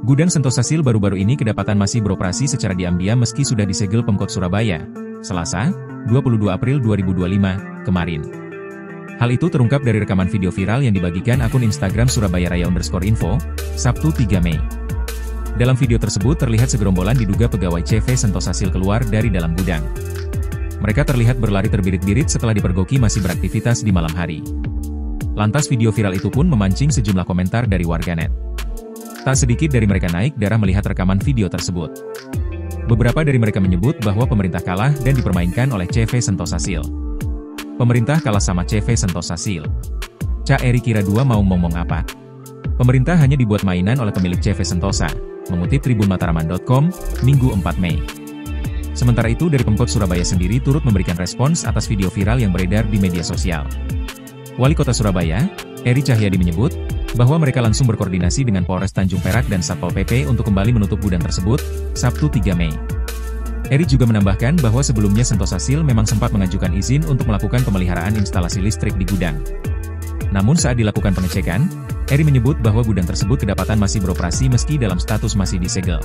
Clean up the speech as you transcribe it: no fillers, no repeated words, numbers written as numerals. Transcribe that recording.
Gudang Sentosa Steel baru-baru ini kedapatan masih beroperasi secara diam-diam meski sudah disegel Pemkot Surabaya, Selasa, 22 April 2025, kemarin. Hal itu terungkap dari rekaman video viral yang dibagikan akun Instagram Surabaya Raya_info, Sabtu 3 Mei. Dalam video tersebut terlihat segerombolan diduga pegawai CV Sentosa Steel keluar dari dalam gudang. Mereka terlihat berlari terbirit-birit setelah dipergoki masih beraktivitas di malam hari. Lantas video viral itu pun memancing sejumlah komentar dari warganet. Tak sedikit dari mereka naik darah melihat rekaman video tersebut. Beberapa dari mereka menyebut bahwa pemerintah kalah dan dipermainkan oleh CV Sentosa Steel. Pemerintah kalah sama CV Sentosa Steel. Cak Eri kira dua mau ngomong apa? Pemerintah hanya dibuat mainan oleh pemilik CV Sentosa, mengutip tribunmataraman.com, Minggu 4 Mei. Sementara itu dari Pemkot Surabaya sendiri turut memberikan respons atas video viral yang beredar di media sosial. Wali Kota Surabaya, Eri Cahyadi menyebut, bahwa mereka langsung berkoordinasi dengan Polres Tanjung Perak dan Satpol PP untuk kembali menutup gudang tersebut, Sabtu 3 Mei. Eri juga menambahkan bahwa sebelumnya Sentosa Steel memang sempat mengajukan izin untuk melakukan pemeliharaan instalasi listrik di gudang. Namun saat dilakukan pengecekan, Eri menyebut bahwa gudang tersebut kedapatan masih beroperasi meski dalam status masih disegel.